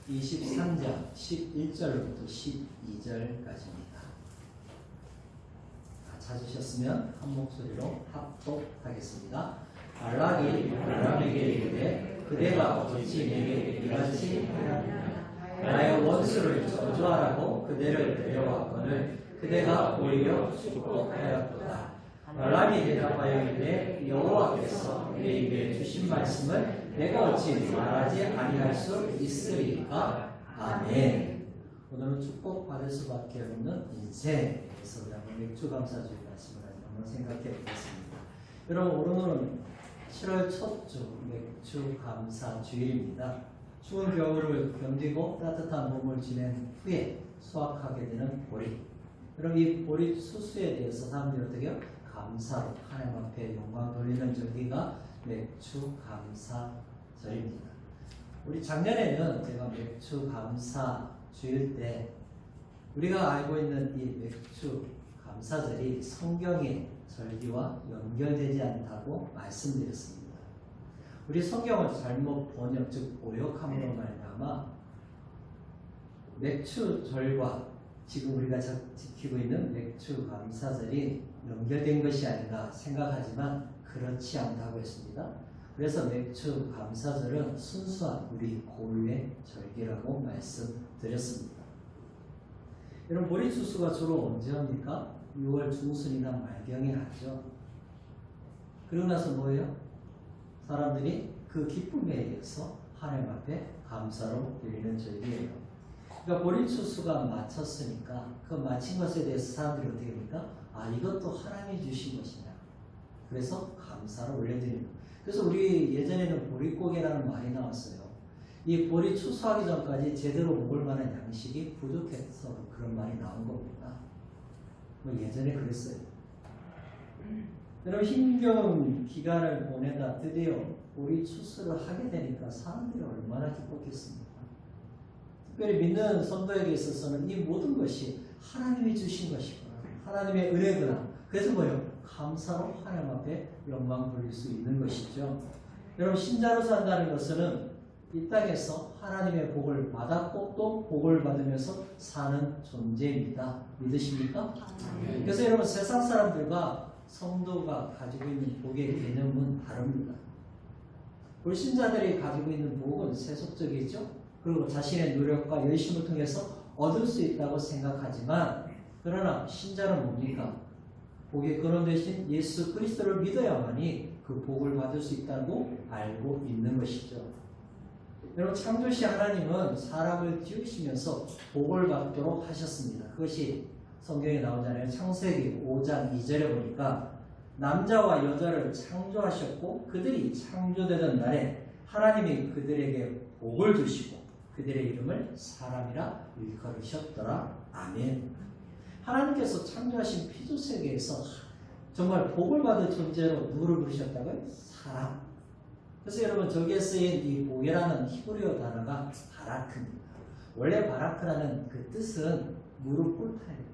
23장 11절부터 12절까지입니다. 찾으셨으면 한 목소리로 합독하겠습니다. 발락이 발람에게 이르되 그대가 어찌 내게 이같이 하였느냐. 나의 원수를 저주하라고 그대를 데려왔거늘 그대가 오히려 축복하였도다. 발람이 대답하여 이르되 여호와께서 내 입에 주신 말씀을 내가 어찌 말하지 아니할 수 있으리까. 아멘. 오늘은 축복받을 수밖에 없는 인생에서 우리 한번 맥주감사주의 말씀을 한번 생각해 보겠습니다. 여러분, 오늘은 7월 첫 주 맥주감사주일입니다. 추운 겨울을 견디고 따뜻한 봄을 지낸 후에 수확하게 되는 보리. 여러분, 이 보리 수수에 대해서 사람들이 어떻게 해요? 감사로 하나님 앞에 영광 돌리는 절기가 맥주감사절입니다. 우리 작년에는 제가 맥주감사주일 때 우리가 알고 있는 이 맥주감사절이 성경의 절기와 연결되지 않다고 말씀드렸습니다. 우리 성경을 잘못 번역, 즉 오역함으로 말미암아 맥주절과 지금 우리가 지키고 있는 맥주감사절이 연결된 것이 아닌가 생각하지만 그렇지 않다고 했습니다. 그래서 맥주감사절은 순수한 우리 고유의 절기라고 말씀드렸습니다. 여러분, 보리추수가 주로 언제 합니까? 6월 중순이나 말경에 하죠. 그러고 나서 뭐예요? 사람들이 그 기쁨에 의해서 하나님 앞에 감사로 드리는 절기예요. 그러니까 보리추수가 마쳤으니까 그 마친 것에 대해서 사람들이 어떻게 합니까? 아, 이것도 하나님이 주신 것이냐. 그래서 감사로 올려드리는 거예요. 그래서 우리 예전에는 보릿고개라는 말이 나왔어요. 이 보리 추수하기 전까지 제대로 먹을 만한 양식이 부족해서 그런 말이 나온 겁니다. 뭐 예전에 그랬어요. 여러분, 힘겨운 기간을 보내다 드디어 보리 추수를 하게 되니까 사람들이 얼마나 기뻤겠습니까? 특별히 믿는 성도에게 있어서는 이 모든 것이 하나님이 주신 것이구나. 하나님의 은혜구나. 그래서 뭐예요? 감사로 하나님 앞에 영광 돌릴 수 있는 것이죠. 여러분, 신자로 산다는 것은 이 땅에서 하나님의 복을 받았고 또 복을 받으면서 사는 존재입니다. 믿으십니까? 그래서 여러분, 세상 사람들과 성도가 가지고 있는 복의 개념은 다릅니다. 불신자들이 가지고 있는 복은 세속적이죠. 그리고 자신의 노력과 열심을 통해서 얻을 수 있다고 생각하지만, 그러나 신자는 뭡니까? 복의 근원 되신 예수 그리스도를 믿어야만이 그 복을 받을 수 있다고 알고 있는 것이죠. 여러분, 창조시 하나님은 사람을 지으시면서 복을 받도록 하셨습니다. 그것이 성경에 나오잖아요. 창세기 5장 2절에 보니까 남자와 여자를 창조하셨고 그들이 창조되던 날에 하나님이 그들에게 복을 주시고 그들의 이름을 사람이라 일컬으셨더라. 아멘. 하나님께서 창조하신 피조세계에서 정말 복을 받을 존재로 누구를 부르셨다고요? 사람. 그래서 여러분, 저기에 쓰인 이 복이라는 히브리어 단어가 바라크입니다. 원래 바라크라는 그 뜻은 무릎 꿇다예요.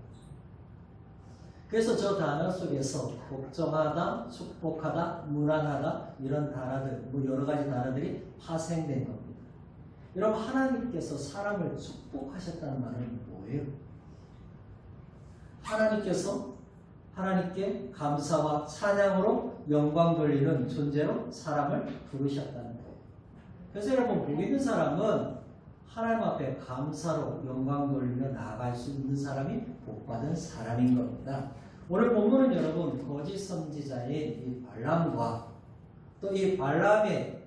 그래서 저 단어 속에서 복종하다, 축복하다, 무난하다 이런 단어들, 여러 가지 단어들이 파생된 겁니다. 여러분, 하나님께서 사람을 축복하셨다는 말은 뭐예요? 하나님께서 하나님께 감사와 찬양으로 영광 돌리는 존재로 사람을 부르셨다는 거예요. 그래서 여러분, 복 있는 사람은 하나님 앞에 감사로 영광 돌리며 나아갈 수 있는 사람이 복받은 사람인 겁니다. 오늘 본문은 여러분, 거짓 선지자인 이 발람과 또 이 발람의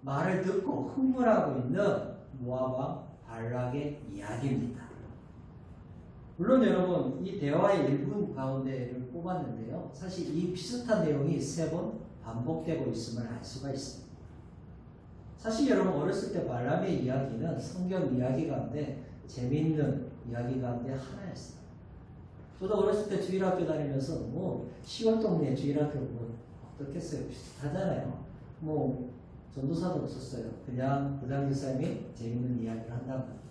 말을 듣고 흥분하고 있는 모압 왕 발락의 이야기입니다. 물론 여러분, 이 대화의 일부 가운데를 뽑았는데요. 사실 이 비슷한 내용이 3번 반복되고 있음을 알 수가 있습니다. 사실 여러분, 어렸을 때 발람의 이야기는 성경 이야기 가운데 재미있는 이야기 가운데 하나였어요. 저도 어렸을 때 주일학교 다니면서 시골동네 주일학교 어떻겠어요? 비슷하잖아요. 전도사도 없었어요. 그냥 부장교사님이 재미있는 이야기를 한단 말이에요.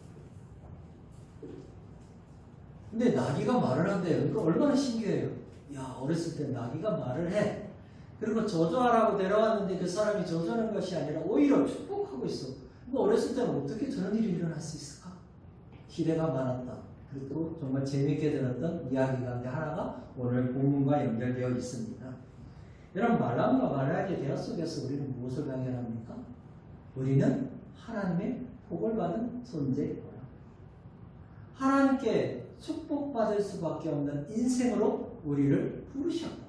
근데 나귀가 말을 한대요. 이거 얼마나 신기해요. 야, 어렸을 때 나귀가 말을 해. 그리고 저주하라고 데려왔는데 그 사람이 저주하는 것이 아니라 오히려 축복하고 있어. 뭐 어렸을 때는 어떻게 저런 일이 일어날 수 있을까? 기대가 많았다. 그리고 정말 재미있게 들었던 이야기 가운데 하나가 오늘 본문과 연결되어 있습니다. 여러분, 말람과 말라기의 대화 속에서 우리는 무엇을 발견합니까? 우리는 하나님의 복을 받은 존재이구나. 하나님께 축복받을 수밖에 없는 인생으로 우리를 부르셨구나.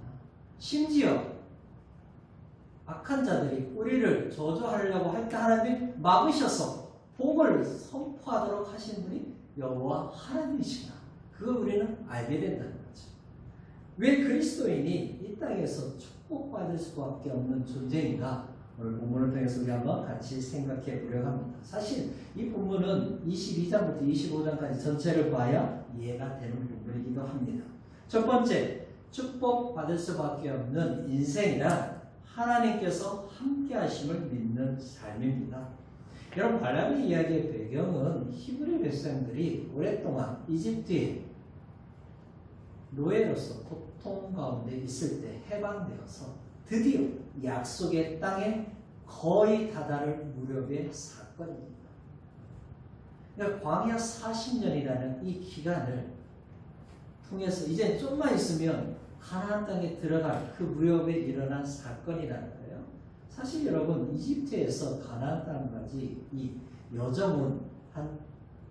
심지어 악한 자들이 우리를 저주하려고 할 때 하나님이 막으셔서 복을 선포하도록 하신 분이 여호와 하나님이시구나. 그걸 우리는 알게 된다는 거죠. 왜 그리스도인이 이 땅에서 축복받을 수밖에 없는 존재인가? 오늘 본문을 통해서 우리 한번 같이 생각해 보려고 합니다. 사실 이 본문은 22장부터 25장까지 전체를 봐야 이해가 되는 부분이기도 합니다. 첫 번째, 축복받을 수밖에 없는 인생이란 하나님께서 함께 하심을 믿는 삶입니다. 여러분, 발람의 이야기의 배경은 히브리 백성들이 오랫동안 이집트에 노예로서 고통 가운데 있을 때 해방되어서 드디어 약속의 땅에 거의 다다를 무렵의 사건입니다. 그러니까 광야 40년이라는 이 기간을 통해서 이제 좀만 있으면 가나안 땅에 들어갈 그 무렵에 일어난 사건이라는 거예요. 사실 여러분, 이집트에서 가나안 땅까지 이 여정은 한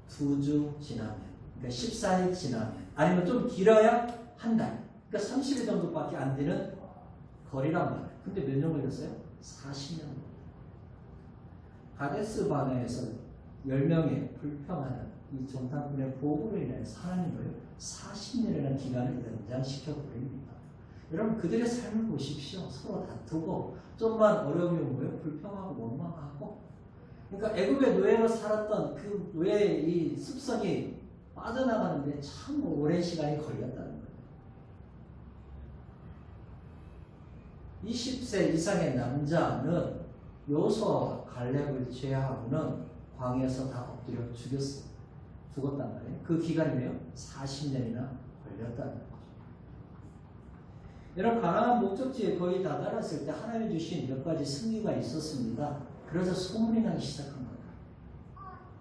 2주 지나면, 그러니까 14일 지나면, 아니면 좀 길어야 한 달, 그러니까 30일 정도밖에 안 되는 거리란 말이에요. 근데 몇 년 걸렸어요? 40년. 가데스 바네에서 10명의 불평하는 이 정탐꾼의 보고로 인해서 하나님을 40년이라는 기간을 연장시켜 버립니다. 여러분, 그들의 삶을 보십시오. 서로 다투고 좀만 어려움이 오면 불평하고 원망하고. 그러니까 애굽의 노예로 살았던 그 노예의 이 습성이 빠져나가는데 참 오랜 시간이 걸렸다는 거예요. 20세 이상의 남자는 요수아와 갈렙을 제외하고는 광야에서 다 엎드려 죽었단 말이에요. 그 기간이면 40년이나 걸렸다는 거죠. 여러분, 가나안 목적지에 거의 다다랐을 때 하나님이 주신 몇 가지 승리가 있었습니다. 그래서 소문이 나기 시작한 거예요.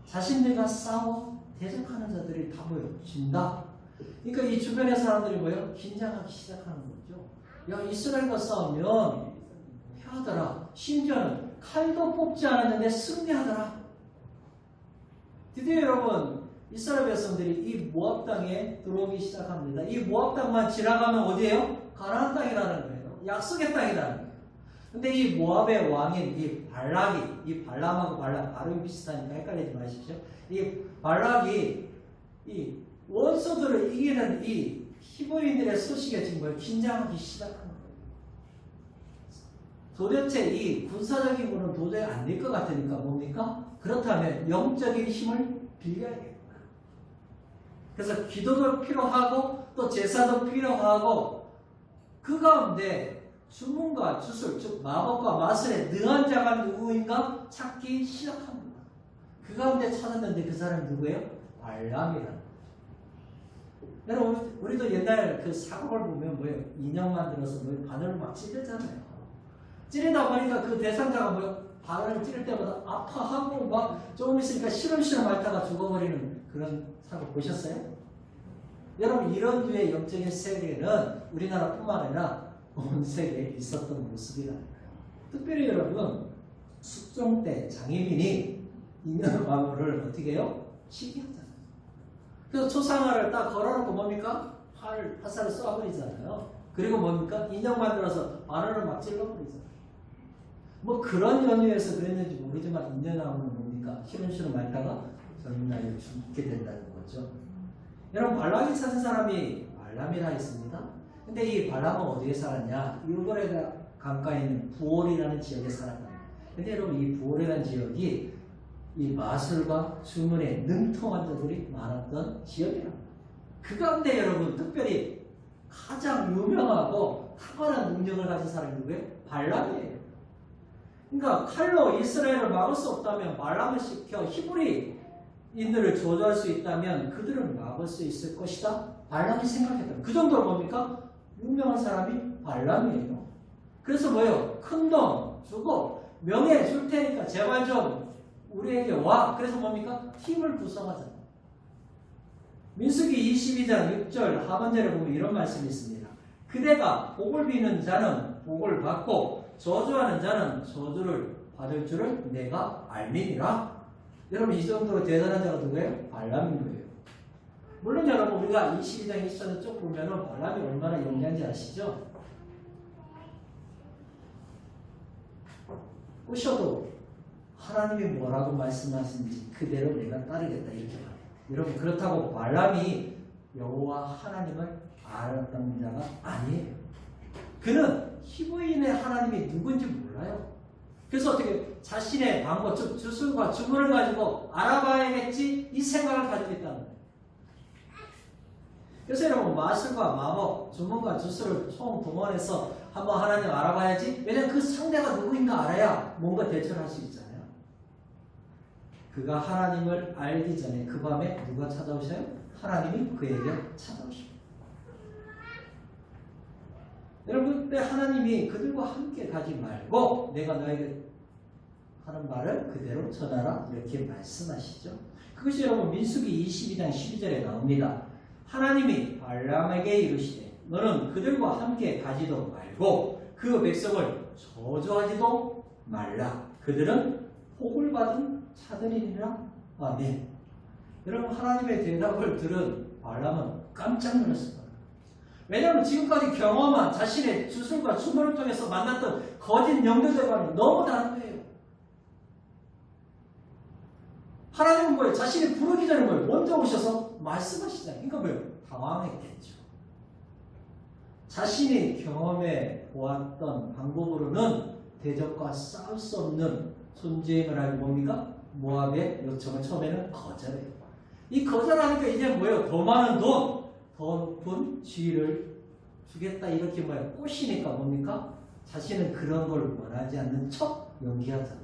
자신들과 싸워 대적하는 자들이 다 모여 진다. 그러니까 이 주변의 사람들이 모여 긴장하기 시작하는 거죠. 야, 이스라엘과 싸우면 패하더라. 심지어는 칼도 뽑지 않았는데 승리하더라. 드디어 여러분, 이스라엘 백성들이 이 모압 땅에 들어오기 시작합니다. 이 모압 땅만 지나가면 어디예요? 가나안 땅이라는 거예요. 약속의 땅이라는 거예요. 근데 이 모압의 왕인 이 발락이, 이 발람하고 발락 발음이 비슷하니까 헷갈리지 마십시오. 이 발락이 이 원수들을 이기는 이 히브리인들의 소식에 지금 뭘 긴장하기 시작한 거예요. 도대체 이 군사적인 거는 도저히 안 될 것 같으니까 뭡니까? 그렇다면 영적인 힘을 빌려야겠다. 그래서 기도도 필요하고 또 제사도 필요하고 그 가운데 주문과 주술, 즉 마법과 마술에 능한 자가 누구인가 찾기 시작합니다. 그 가운데 찾았는데 그 사람이 누구예요? 발람이라는. 여러분, 우리도 옛날 그 사극을 보면 뭐예요? 인형 만들어서 뭐 바늘을 막 찌르잖아요. 찌르다 보니까 그 대상자가 뭐예요? 바늘을 찌를 때마다 아파하고 막 조금 있으니까 시름시름 앓다가 죽어버리는 그런 사극 보셨어요? 여러분, 이런 류의 영적인 세계는 우리나라뿐만 아니라 온 세계에 있었던 모습이라는 거예요. 특별히 여러분, 숙종 때 장애민이 인형 마구를 어떻게 해요? 시기하잖아요. 그래서 초상화를 딱 걸어놓고 뭡니까? 화살을 쏘아버리잖아요. 그리고 뭡니까? 인형 만들어서 바늘을 막 찔러버리잖아요. 뭐 그런 연유에서 그랬는지 모르지만 인연하고는 뭡니까? 시름시름 앓다가 젊은 나이에 죽게 된다는 거죠. 여러분, 발람이 찾은 사람이 발람이라 했습니다. 근데 이 발람은 어디에 살았냐? 율거레 강가에 있는 부올이라는 지역에 살았다. 근데 여러분, 이 부올이라는 지역이 이 마술과 주문에 능통한 자들이 많았던 지역이랍니다. 그 가운데 여러분, 특별히 가장 유명하고 탁월한 능력을 가진 사람이 누구예요? 발람이에요. 그러니까 칼로 이스라엘을 막을 수 없다면 발람을 시켜 히브리인들을 저주할 수 있다면 그들을 막을 수 있을 것이다. 발람이 생각했다. 그 정도로 뭡니까? 유명한 사람이 발람이에요. 그래서 뭐예요? 큰 돈 주고 명예 줄 테니까 제발 좀 우리에게 와. 그래서 뭡니까? 팀을 구성하자. 민수기 22장 6절 하반절에 보면 이런 말씀이 있습니다. 그대가 복을 비는 자는 복을 받고 저주하는 자는 저주를 받을 줄을 내가 알미니라. 여러분 이 정도로 대단한 자가 누구예요? 발람인 거예요. 물론 여러분 우리가 22장 24절 쭉 보면은 발람이 얼마나 영리한지 아시죠? 꼬셔도 하나님이 뭐라고 말씀하신지 그대로 내가 따르겠다 이렇게 말해요. 여러분 그렇다고 발람이 여호와 하나님을 알았던 자가 아니에요. 그는 히브리인의 하나님이 누군지 몰라요. 그래서 어떻게 자신의 방법, 즉 주술과 주문을 가지고 알아봐야겠지 이 생각을 가지고 있다는 거예요. 그래서 여러분 마술과 마법, 주문과 주술을 총동원해서 한번 하나님 알아봐야지. 왜냐하면 그 상대가 누구인가 알아야 뭔가 대처를 할 수 있잖아요. 그가 하나님을 알기 전에 그 밤에 누가 찾아오셔요? 하나님이 그에게 찾아오십니다. 여러분 그때 하나님이 그들과 함께 가지 말고 내가 너에게 하는 말을 그대로 전하라 이렇게 말씀하시죠. 그것이 여러분 민수기 22장 12절에 나옵니다. 하나님이 발람에게 이르시되 너는 그들과 함께 가지도 말고 그 백성을 저주하지도 말라. 그들은 복을 받은 자들이니라. 아멘. 여러분 하나님의 대답을 들은 발람은 깜짝 놀랐습니다. 왜냐하면 지금까지 경험한 자신의 주술과 주문을 통해서 만났던 거짓 영들과는 너무 다른 거예요. 하나님은 뭐예요? 자신이 부르기 전에 뭐예요? 먼저 오셔서 말씀하시잖아요. 그러니까 뭐예요? 당황했겠죠. 자신이 경험해 보았던 방법으로는 대적과 싸울 수 없는 존재임을 알고 뭡니까? 모압의 요청을 처음에는 거절해요. 이 거절하니까 이제 뭐예요? 더 많은 돈, 더 높은 지위를 주겠다 이렇게 뭐예요? 꼬시니까 뭡니까? 자신은 그런 걸 원하지 않는 척 연기하잖아요.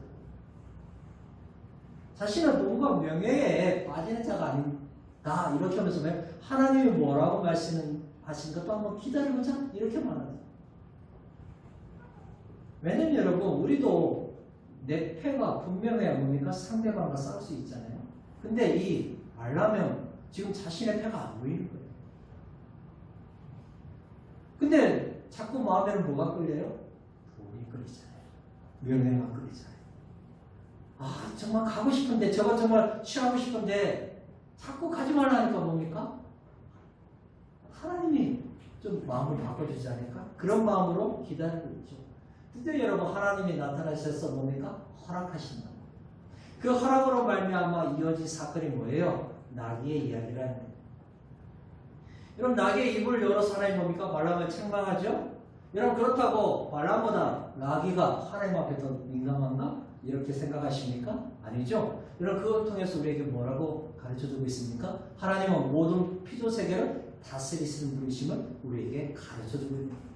자신은 돈과 명예에 빠지는 자가 아니다 이렇게 하면서 왜 하나님이 뭐라고 말씀하신 것도 한번 기다려보자 이렇게 말하죠. 왜냐면 여러분 우리도 내 패가 분명해야 뭡니까? 상대방과 싸울 수 있잖아요. 근데 이 발람은 지금 자신의 패가 안 보이는 거예요. 근데 자꾸 마음에는 뭐가 끌려요? 돈이 끌리잖아요. 명예가 끌리잖아요. 아 정말 가고 싶은데 저거 정말 취하고 싶은데 자꾸 가지 말라니까 뭡니까? 하나님이 좀 마음을 바꿔주지 않을까? 그런 마음으로 기다리고 있죠. 드디어 여러분 하나님이 나타나셔서 뭡니까? 허락하신다. 그 허락으로 말미암아 이어진 사건이 뭐예요? 나귀의 이야기라는 거예요. 여러분 나귀의 입을 열어서 하나님 뭡니까? 발람을 책망하죠? 여러분 그렇다고 발람보다 나귀가 하나님 앞에 더 민감한가? 이렇게 생각하십니까? 아니죠? 여러분 그걸 통해서 우리에게 뭐라고 가르쳐주고 있습니까? 하나님은 모든 피조세계를 다스리시는 분이심을 우리에게 가르쳐주고 있는 거예요.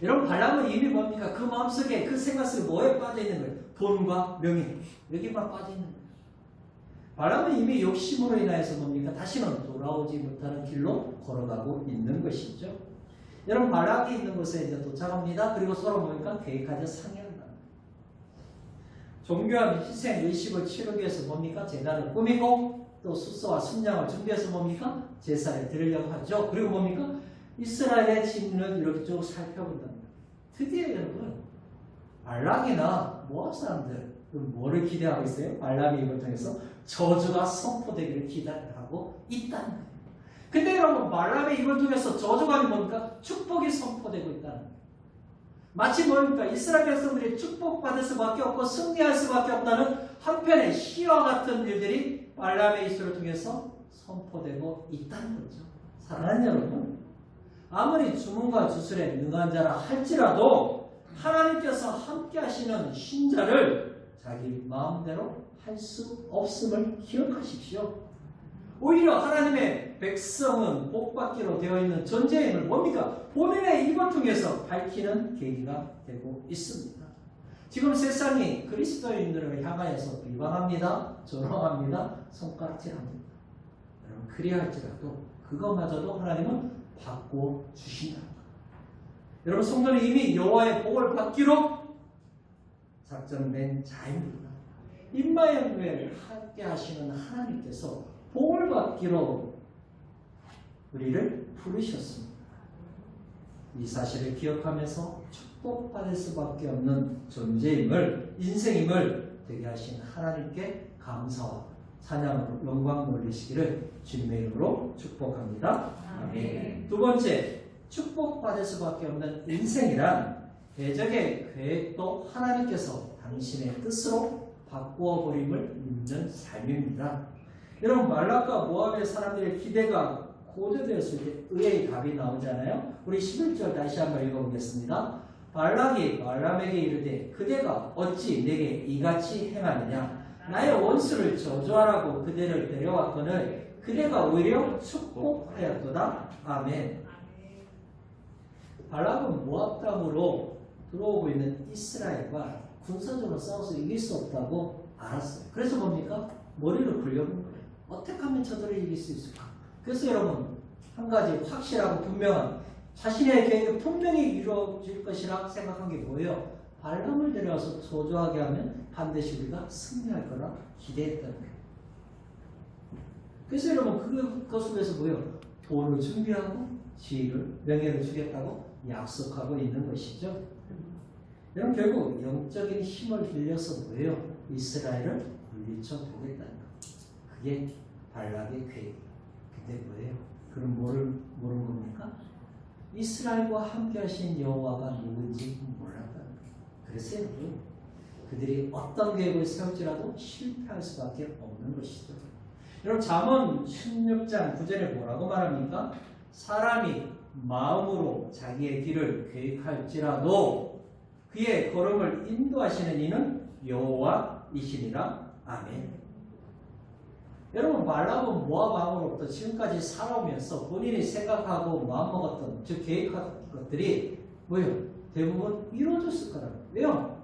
여러분 발람은 이미 뭡니까? 그 마음속에 그 생각 속에 뭐에 빠져있는 거예요? 돈과 명예 여기만 빠져있는 거예요. 발람은 이미 욕심으로 인하여서 뭡니까? 다시는 돌아오지 못하는 길로 걸어가고 있는 것이죠. 여러분 발락이 있는 곳에 이제 도착합니다. 그리고 서로 뭡니까? 계획하여 상의한다. 종교와 희생, 의식을 치르기 위해서 뭡니까? 제단을 꾸미고 또 숫소와 순양을 준비해서 뭡니까? 제사를 드리려고 하죠. 그리고 뭡니까? 이스라엘의 진을 이렇게 쭉 살펴본다. 드디어 여러분 발락이나 모압 사람들 뭐를 기대하고 있어요? 발람이 이걸 통해서 저주가 선포되기를 기대하고 있다는 거예요. 근데 여러분 발람의 입을 통해서 저주가 뭡니까? 축복이 선포되고 있다는 거예요. 마치 뭡니까? 이스라엘 백성들이 축복받을 수밖에 없고 승리할 수밖에 없다는 한편의 시와 같은 일들이 발람의 입술을 통해서 선포되고 있다는 거죠. 사랑하는 여러분, 아무리 주문과 주술에 능한 자라 할지라도 하나님께서 함께 하시는 신자를 자기 마음대로 할 수 없음을 기억하십시오. 오히려 하나님의 백성은 복받기로 되어 있는 존재임을 뭡니까? 본인의 입을 통해서 밝히는 계기가 되고 있습니다. 지금 세상이 그리스도인들을 향하여서 비방합니다. 조롱합니다. 손가락질합니다. 여러분 그리할지라도 그것마저도 하나님은 바꿔 주신다. 여러분 성도는 이미 여호와의 복을 받기로 작정된 자입니다. 임마누엘 함께 하시는 하나님께서 복을 받기로 우리를 부르셨습니다. 이 사실을 기억하면서 축복받을 수밖에 없는 존재임을, 인생임을 되게 하신 하나님께 감사와 찬양으로 영광 돌리시기를 주님의 이름으로 축복합니다. 아멘. 두 번째, 축복받을 수밖에 없는 인생이란 대적의 계획도 하나님께서 당신의 뜻으로 바꾸어 버림을 믿는 삶입니다. 여러분, 말락과 모압의 사람들의 기대가 고조되었을 때 의의 답이 나오잖아요. 우리 11절 다시 한번 읽어보겠습니다. 발락이 발람에게 이르되 그대가 어찌 내게 이같이 행하느냐? 나의 원수를 저주하라고 그대를 데려왔거늘 그대가 오히려 축복하였도다. 아멘. 발락은 모압 땅으로 들어오고 있는 이스라엘과 군사적으로 싸워서 이길 수 없다고 알았어요. 그래서 뭡니까? 머리를 굴려본 거예요. 어떻게 하면 저들을 이길 수 있을까? 그래서 여러분, 한 가지 확실하고 분명한 자신의 계획이 분명히 이루어질 것이라 생각한 게 뭐예요? 발람을 데려와서 저주하게 하면 반드시 우리가 승리할 거라 기대했다는 거예요. 그래서 여러분, 그것 위해서 뭐예요? 돈을 준비하고 지위를, 명예를 주겠다고 약속하고 있는 것이죠. 여러분, 결국 영적인 힘을 빌려서 뭐예요? 이스라엘을 물리쳐 보겠다는 거예요. 그게 발락의 계획. 근데 뭐예요? 그럼 모르는 겁니까? 이스라엘과 함께 하신 여호와가 누군지 몰랐다는 거예요. 그래서 그들이 어떤 계획을 세울지라도 실패할 수밖에 없는 것이죠. 여러분, 잠언 16장 9절에 뭐라고 말합니까? 사람이 마음으로 자기의 길을 계획할지라도 그의 걸음을 인도하시는 이는 여호와이시니라. 아멘. 여러분, 발람은 모압 왕으로부터 지금까지 살아오면서 본인이 생각하고 마음먹었던, 즉 계획한 것들이 뭐예요? 대부분 이루어졌을 거라고요. 왜요?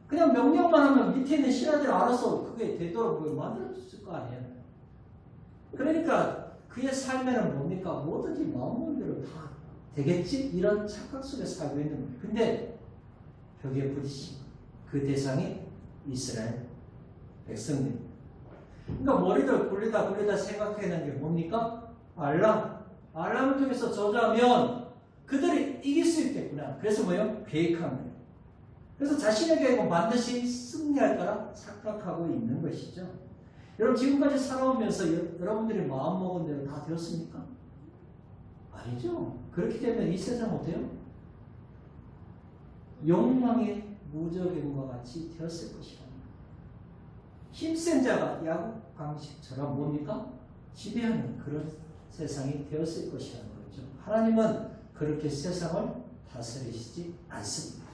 그냥 명령만 하면 밑에 있는 신하들 알아서 그게 되도록 만들어줬을 거 아니에요. 그러니까 그의 삶에는 뭡니까? 뭐든지 마음먹은 대로 다 되겠지? 이런 착각 속에 살고 있는 거예요. 근데 벽에 부딪힌 그 대상이 이스라엘 백성들. 그러니까 머리를 굴리다 생각해낸 게 뭡니까? 발람을 통해서 저주하면 그들이 이길 수 있겠구나. 그래서 뭐예요? 계획한 거예요. 그래서 자신의 계획은 반드시 승리할 거라 착각하고 있는 것이죠. 여러분, 지금까지 살아오면서 여러분들이 마음먹은 대로 다 되었습니까? 아니죠. 그렇기 때문에 이 세상 어때요? 욕망의 무적임과 같이 되었을 것이다. 힘센 자가 야곱 방식처럼 뭡니까? 지배하는 그런 세상이 되었을 것이라는 거죠. 하나님은 그렇게 세상을 다스리시지 않습니다.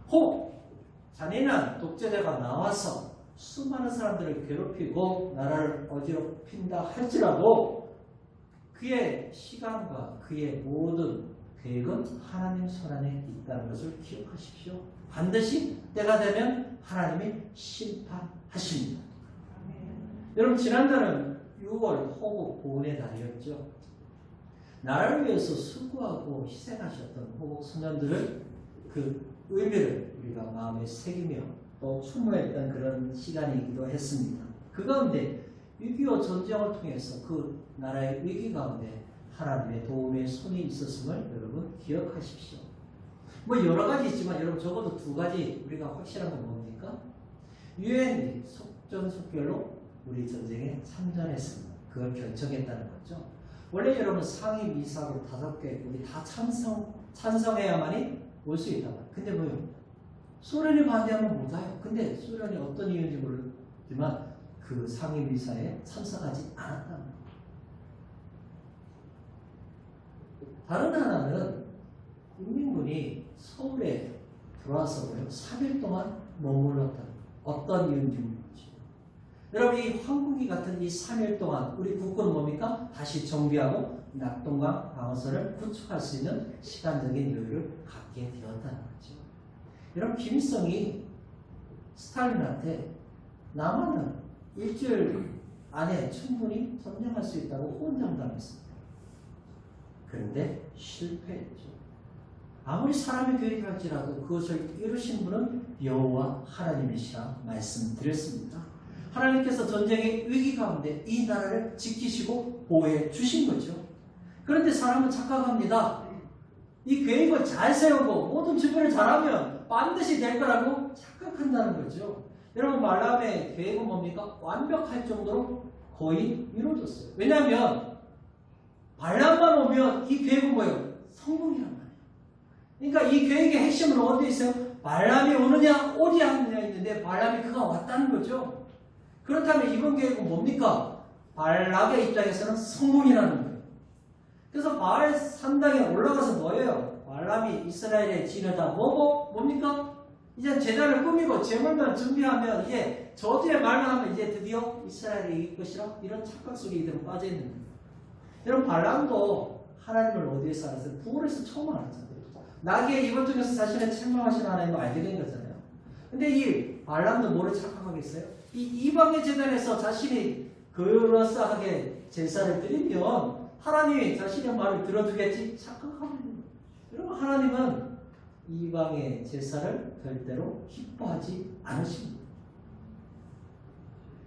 혹 잔인한 독재자가 나와서 수많은 사람들을 괴롭히고 나라를 어지럽힌다 할지라도 그의 시간과 그의 모든 계획은 하나님 손 안에 있다는 것을 기억하십시오. 반드시 때가 되면 하나님이 심판하십니다. 여러분, 지난달은 6월 호국 보훈의 달이었죠. 나라를 위해서 수고하고 희생하셨던 호국 소년들을 그 의미를 우리가 마음에 새기며 또 추모했던 그런 시간이기도 했습니다. 그 가운데 6.25 전쟁을 통해서 그 나라의 위기 가운데 하나님의 도움의 손이 있었음을 여러분 기억하십시오. 뭐 여러 가지 있지만 여러분 적어도 두 가지 우리가 확실한 건 뭡니까? 유엔이 속전속결로 우리 전쟁에 참전했습니다. 그걸 결정했다는 거죠. 원래 여러분 상임 이사국 5개 우리 다 찬성해야만이 올 수 있단 말이에요. 근데 뭐요? 소련이 반대하면 못 와요. 근데 소련이 어떤 이유인지 모르지만 그 상임 이사에 참석하지 않았단 말이에요. 다른 하나는 인민군이 서울에 들어와서 3일 동안 머물렀다. 어떤 이유인지 모르지. 여러분, 이 황궁이 같은 이 3일 동안 우리 국군은 뭡니까? 다시 정비하고 낙동강 방어선을 구축할 수 있는 시간적인 여유를 갖게 되었다는 거죠. 여러분, 김일성이 스탈린한테 남한은 일주일 안에 충분히 점령할 수 있다고 호언장담했습니다. 그런데 실패했죠. 아무리 사람이 계획할지라도 그것을 이루신 분은 여호와 하나님이시라 말씀드렸습니다. 하나님께서 전쟁의 위기 가운데 이 나라를 지키시고 보호해 주신 거죠. 그런데 사람은 착각합니다. 이 계획을 잘 세우고 모든 준비를 잘하면 반드시 될 거라고 착각한다는 거죠. 여러분, 말람의 계획은 뭡니까? 완벽할 정도로 거의 이루어졌어요. 왜냐하면 발람만 오면 이 계획은 뭐예요? 성공이란 말이에요. 그러니까 이 계획의 핵심은 어디에 있어요? 발람이 오느냐 오지 않느냐 있는데 발람이 그가 왔다는 거죠. 그렇다면 이번 계획은 뭡니까? 발락의 입장에서는 성공이라는 거예요. 그래서 바알 산당에 올라가서 뭐예요? 발람이 이스라엘의 진을 다 뭡니까? 이제 제단을 꾸미고 제물만 준비하면 이제 저주의 말만 하면 이제 드디어 이스라엘이 이길 것이라 이런 착각 속에 이들은 빠져 있는 거예요. 여러분, 발람도 하나님을 어디에서 알았어요? 부월에서 처음 알았잖아요. 나귀의 이번 중에서 자신의 책망하신 하나님을 알게 된 거잖아요. 근데 이 발람도 뭐를 착각하겠어요? 이 이방의 제단에서 자신이 그럴싸하게 제사를 드리면 하나님이 자신의 말을 들어주겠지 착각하는 거예요. 여러분, 하나님은 이방의 제사를 절대로 기뻐하지 않으십니다.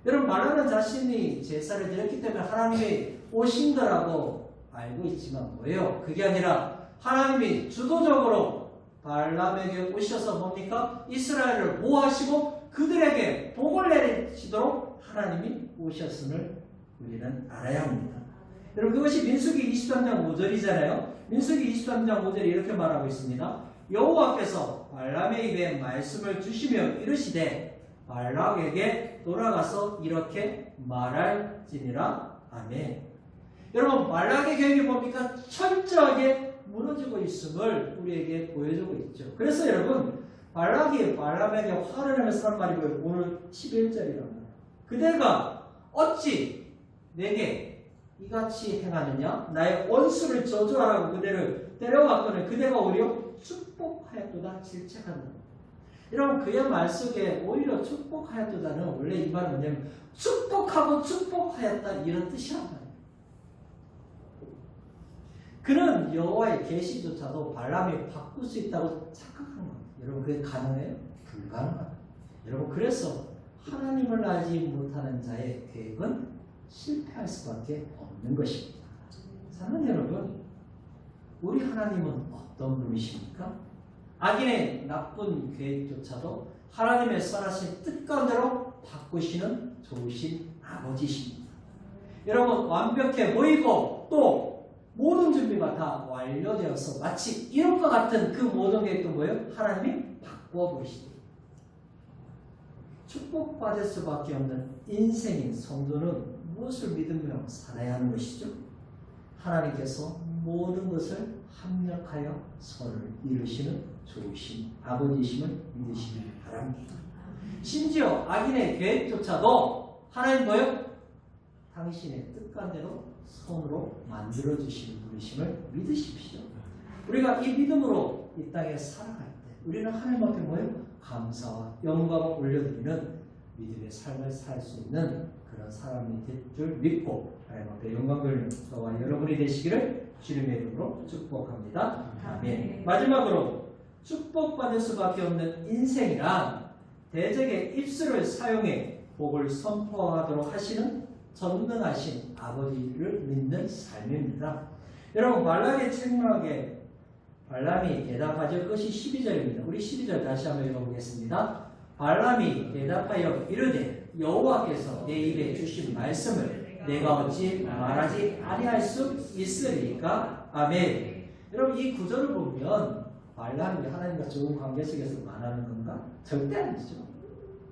여러분, 발람은 자신이 제사를 드렸기 때문에 하나님이 오신 거라고 알고 있지만 뭐예요? 그게 아니라 하나님이 주도적으로 발람에게 오셔서 뭡니까? 이스라엘을 보호하시고 그들에게 복을 내리시도록 하나님이 오셨음을 우리는 알아야 합니다. 여러분, 그것이 민수기 23장 5절이잖아요. 민수기 23장 5절이 이렇게 말하고 있습니다. 여호와께서 발람의 입에 말씀을 주시며 이르시되 발락에게 돌아가서 이렇게 말할지니라. 아멘. 여러분, 발락의 계획이 뭡니까? 철저하게 무너지고 있음을 우리에게 보여주고 있죠. 그래서 여러분, 발락이 발람에게 화를 내면서 하는 말이 뭐예요? 오늘 11절이랍니다. 그대가 어찌 내게 이같이 행하느냐? 나의 원수를 저주하라고 그대를 때려왔더니 그대가 오히려 축복하였도다 질책한다. 여러분, 그의 말 속에 오히려 축복하였도다는 원래 이 말은 뭐냐면 축복하고 축복하였다 이런 뜻이란 말이에요. 그는 여호와의 계시조차도 발람이 바꿀 수 있다고 착각한 겁니다. 여러분, 그게 가능해요? 불가능합니다. 여러분, 그래서 하나님을 알지 못하는 자의 계획은 실패할 수밖에 없는 것입니다. 사랑하는 여러분, 우리 하나님은 어떤 분이십니까? 악인의 나쁜 계획조차도 하나님의 선하신 뜻 가운데로 바꾸시는 좋으신 아버지십니다. 여러분, 완벽해 보이고 또 모든 준비가 다 완료되어서 마치 이런 것 같은 그 모든 계획도 뭐예요? 하나님이 바꾸어 보시죠. 축복받을 수밖에 없는 인생인 성도는 무엇을 믿으며 살아야 하는 것이죠? 하나님께서 모든 것을 합력하여 선을 이루시는 좋으신 아버지심을 믿으시기 바랍니다. 심지어 악인의 계획조차도 하나님 뭐예요? 당신의 뜻간대로 선으로 만들어주시는 분이심을 믿으십시오. 우리가 이 믿음으로 이 땅에 살아갈 때 우리는 하나님 앞에 뭐예요? 감사와 영광을 올려드리는 믿음의 삶을 살 수 있는 그런 사람이 될 줄 믿고 하나님 앞에 영광 돌리는 저와 여러분이 되시기를 주님의 이름으로 축복합니다. 아멘. 마지막으로 축복받을 수밖에 없는 인생이란 대적의 입술을 사용해 복을 선포하도록 하시는 전능하신 아버지를 믿는 삶입니다. 여러분, 발락의 책망에 발람이 대답하죠. 그것이 12절입니다. 우리 12절 다시 한번 읽어보겠습니다. 발람이 대답하여 이르되 여호와께서 내 입에 주신 말씀을 내가 어찌 말하지 아니할 수 있으리까? 아멘. 여러분, 이 구절을 보면 발람이 하나님과 좋은 관계 속에서 말하는 건가? 절대 아니죠.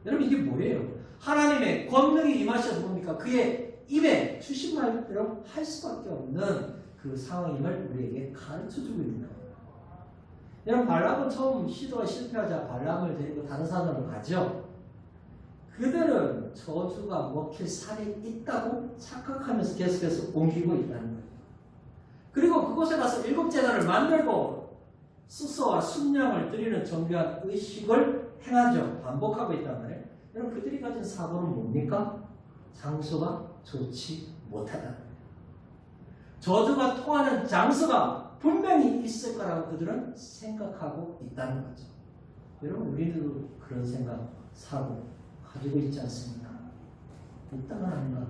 여러분, 이게 뭐예요? 하나님의 권능이 임하셔서 뭡니까? 그의 입에 주신 말대로 할 수밖에 없는 그 상황임을 우리에게 가르쳐주고 있는 거예요. 여러분, 발람은 처음 시도가 실패하자 발람을 데리고 다른 산으로 가죠. 그들은 저주가 먹힐 산이 있다고 착각하면서 계속해서 옮기고 있다는 거예요. 그리고 그곳에 가서 7제단을 만들고 수소와 순양을 드리는 정교한 의식을 행하죠. 반복하고 있단 말이에요. 여러분, 그들이 가진 사고는 뭡니까? 장소가 좋지 못하다. 저주가 통하는 장소가 분명히 있을 거라고 그들은 생각하고 있다는 거죠. 여러분, 우리도 그런 생각, 사고 가지고 있지 않습니까? 이 땅을 안다.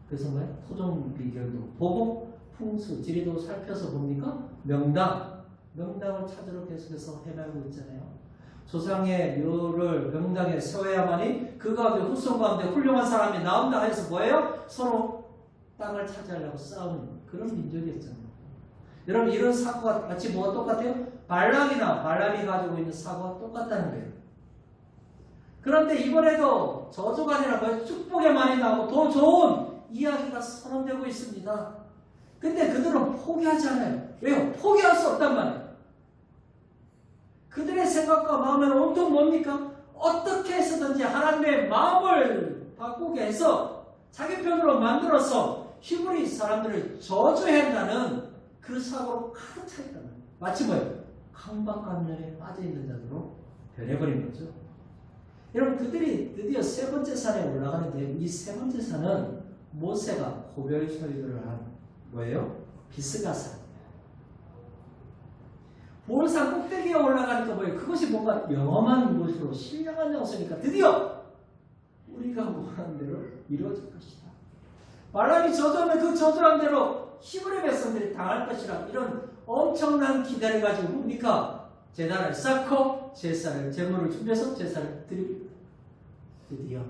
그래서 뭐야? 토종 비결도 보고 풍수, 지리도 살펴서 봅니까? 명당을 찾으러 계속해서 헤매고 있잖아요. 조상의 묘를 명당에 세워야만이 그 가운데 후손 가운데 훌륭한 사람이 나온다 해서 뭐예요? 서로 땅을 차지하려고 싸우는 그런 민족이었잖아요. 여러분 이런 사고가 마치 뭐가 똑같아요? 발람이 가지고 있는 사고가 똑같다는 거예요. 그런데 이번에도 저주가 아니라 뭐예요? 축복의 말이 나오고 더 좋은 이야기가 선언되고 있습니다. 근데 그들은 포기하지 않아요. 왜요? 포기할 수 없단 말이에요. 그들의 생각과 마음은 온통 뭡니까? 어떻게 해서든지 하나님의 마음을 바꾸게 해서 자기 편으로 만들어서 히브리 사람들을 저주해야 한다는 그 사고로 가득 차 있다는 거예요. 마치 뭐예요? 강박관념에 빠져있는 자들로 변해버린 거죠. 여러분 그들이 드디어 세 번째 산에 올라가는데 이 세 번째 산은 모세가 호별 소유를 한 뭐예요? 비스가산. 볼산 꼭대기에 올라가니까 뭐예요? 그것이 뭔가 영험한 곳으로 신령한 장소니까 드디어 우리가 원하는 대로 이루어질 것이다. 발람이 저주하면 그 저주한 대로 히브리 백성들이 당할 것이라 이런 엄청난 기대를 가지고 뭡니까? 제단을 쌓고 제물을 준비해서 제사를 드리고 드디어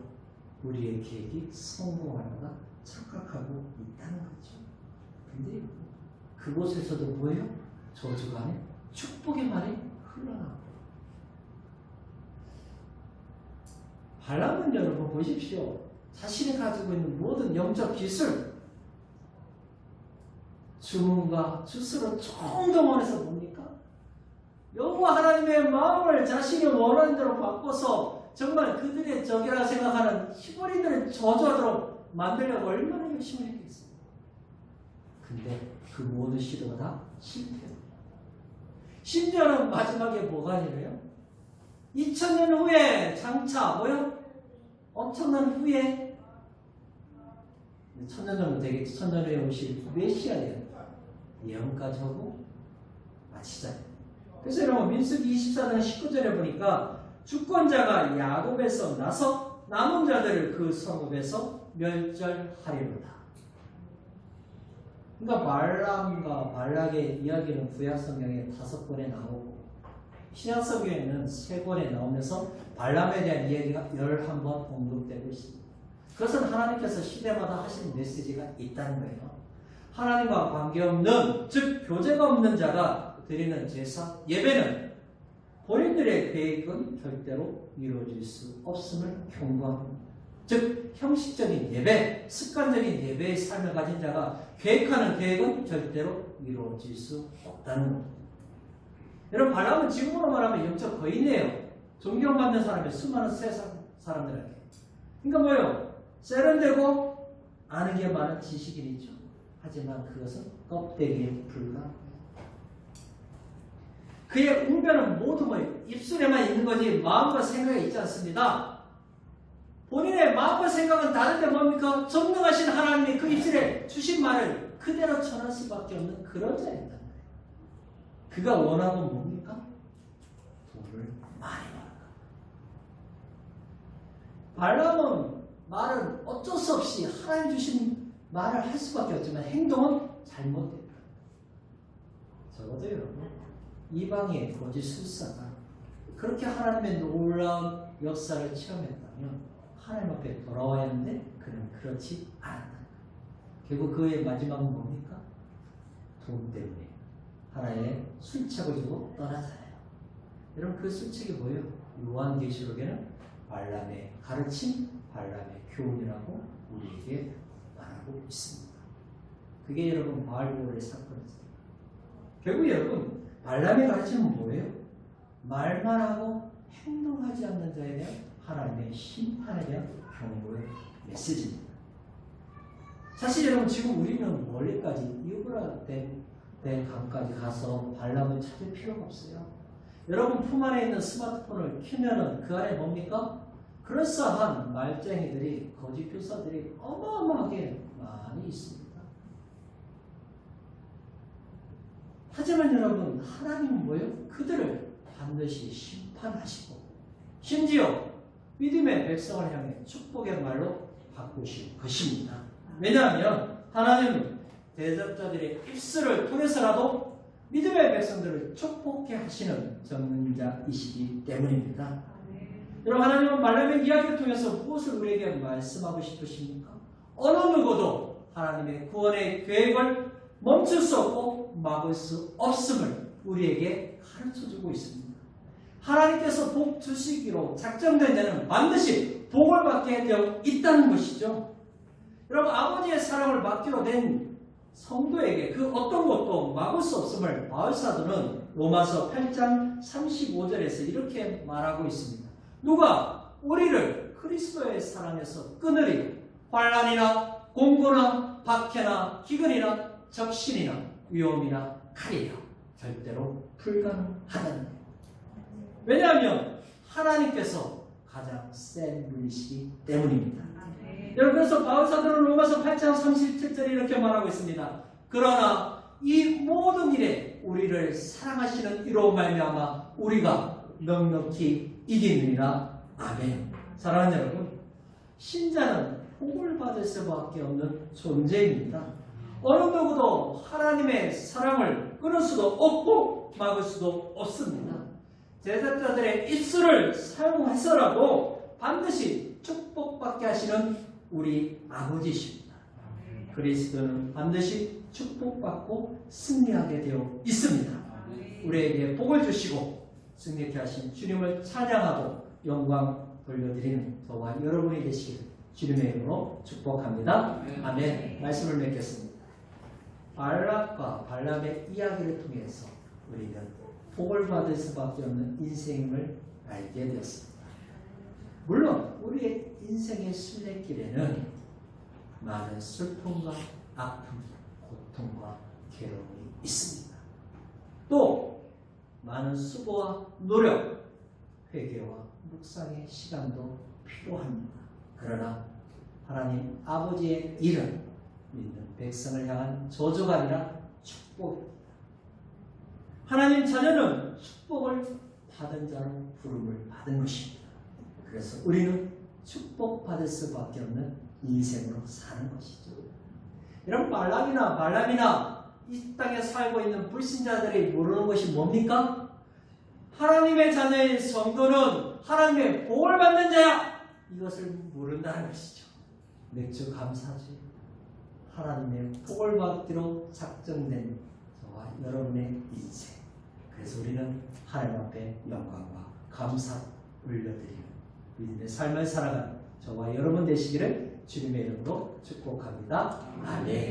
우리의 계획이 성공하려다 착각하고 있다는 거죠. 근데 그곳에서도 뭐예요? 저주가 아닌 축복의 말이 흘러나옵니다. 발람은 여러분 보십시오. 자신이 가지고 있는 모든 영적 기술, 주문과 주스로 총동원해서 뭡니까? 여호와 하나님의 마음을 자신이 원하는 대로 바꿔서 정말 그들의 적이라 생각하는 히브리들을 저주하도록 만들려고 얼마나 열심히 했겠습니까? 근데 그 모든 시도가 다 실패합니다. 심지어는 마지막에 뭐가 아니래요? 2000년 후에 장차 뭐요? 엄청난 후에 1000년 정도 되겠지. 1000년 후에 오실 메시아예요. 예언까지 하고 마치자. 그래서 여러분 민수기 24장 19절에 보니까 주권자가 야곱에서 나서 남은 자들을 그 성읍에서 멸절하리로다. 그러니까 발람과 발락의 이야기는 구약 성경에 5권에 나오고 신약 성경에는 3권에 나오면서 발람에 대한 이야기가 11번 언급되고 있습니다. 그것은 하나님께서 시대마다 하시는 메시지가 있다는 거예요. 하나님과 관계없는, 즉 교제가 없는 자가 드리는 제사, 예배는 본인들의 계획은 절대로 이루어질 수 없음을 경고합니다. 즉 형식적인 예배, 습관적인 예배의 삶을 가진 자가 계획하는 계획은 절대로 이루어질 수 없다는 겁니다. 여러분 발람은 지금으로 말하면 영적 거인이에요. 존경받는 사람이 수많은 사람들에게. 그러니까 뭐예요? 세련되고 아는 게 많은 지식인이죠. 하지만 그것은 껍데기에 불과합니다. 그의 웅변은 모두 뭐예요? 입술에만 있는 거지 마음과 생각이 있지 않습니다. 본인의 마음과 생각은 다른데 뭡니까? 전능하신 하나님이 그 입술에 주신 말을 그대로 전할 수밖에 없는 그런 자입니다. 그가 원하는 건 뭡니까? 돈을 많이 벌까. 발람은 말은 어쩔 수 없이 하나님 주신 말을 할 수밖에 없지만 행동은 잘못됩니다. 적어도 여러분 이방의 거짓 술사가 그렇게 하나님의 놀라운 역사를 체험했다면 하나님 앞에 돌아와야 하는데 그는 그렇지 않았다. 결국 그의 마지막은 뭡니까? 돈 때문에 하나의 술책을 주고 떠나잖아요. 여러분 그 술책이 뭐예요? 요한계시록에는 발람의 가르침, 발람의 교훈이라고 우리에게 말하고 있습니다. 그게 여러분 바알보올의 사건이죠. 결국 여러분 발람의 가르침은 뭐예요? 말만 하고 행동하지 않는 자에 대한 하나님의 심판에 대한 경고의 메시지입니다. 사실 여러분 지금 우리는 멀리까지 유브라된 강까지 가서 발람을 찾을 필요가 없어요. 여러분 품 안에 있는 스마트폰을 켜면은 그 안에 뭡니까? 그럴싸한 말쟁이들이 거짓 교사들이 어마어마하게 많이 있습니다. 하지만 여러분 하나님은 뭐예요? 그들을 반드시 심판하시고 심지어 믿음의 백성을 향해 축복의 말로 바꾸실 것입니다. 왜냐하면 하나님은 대적자들의 입술을 통해서라도 믿음의 백성들을 축복해 하시는 전능자이시기 때문입니다. 여러분, 하나님은 말라기의 이야기를 통해서 무엇을 우리에게 말씀하고 싶으십니까? 어느 누구도 하나님의 구원의 계획을 멈출 수 없고 막을 수 없음을 우리에게 가르쳐주고 있습니다. 하나님께서 복 주시기로 작정된 자는 반드시 복을 받게 되어 있다는 것이죠. 여러분, 아버지의 사랑을 받기로 된 성도에게 그 어떤 것도 막을 수 없음을 바울사도는 로마서 8장 35절에서 이렇게 말하고 있습니다. 누가 우리를 그리스도의 사랑에서 끊으리요? 환난이나 공고나 박해나 기근이나 적신이나 위험이나 칼이라 절대로 불가능하다는 거예요. 왜냐하면 하나님께서 가장 센 분이시기 때문입니다. 여러분, 그래서 바울사도는 로마서 8장 37절에 이렇게 말하고 있습니다. 그러나 이 모든 일에 우리를 사랑하시는 이로 말미암아 우리가 넉넉히 이기느니라. 아멘. 사랑하는 여러분, 신자는 복을 받을 수밖에 없는 존재입니다. 어느 누구도 하나님의 사랑을 끊을 수도 없고 막을 수도 없습니다. 제자들의 입술을 사용해서라도 반드시 축복받게 하시는 우리 아버지십니다. 그리스도는 반드시 축복받고 승리하게 되어 있습니다. 우리에게 복을 주시고 승리케 하신 주님을 찬양하고 영광 돌려드리는 저와 여러분이 되시기를 주님의 이름으로 축복합니다. 아멘. 말씀을 맺겠습니다. 발락과 발람의 이야기를 통해서 우리는 복을 받을 수밖에 없는 인생임을 알게 되었습니다. 물론 우리의 인생의 순례길에는 많은 슬픔과 아픔, 고통과 괴로움이 있습니다. 또 많은 수고와 노력, 회개와 묵상의 시간도 필요합니다. 그러나 하나님 아버지의 일은 믿는 백성을 향한 저주가 아니라 축복입니다. 하나님 자녀는 축복을 받은 자로 부름을 받은 것입니다. 그래서 우리는 축복받을 수밖에 없는 인생으로 사는 것이죠. 여러분, 발람이나 이 땅에 살고 있는 불신자들이 모르는 것이 뭡니까? 하나님의 자녀인 성도는 하나님의 복을 받는 자야! 이것을 모른다는 것이죠. 맥주 감사주, 하나님의 복을 받기로 작정된 저와 여러분의 인생. 그래서 우리는 하나님 앞에 영광과 감사 올려드리는 믿음의 삶을 살아가는 저와 여러분 되시기를 주님의 이름으로 축복합니다. 아멘.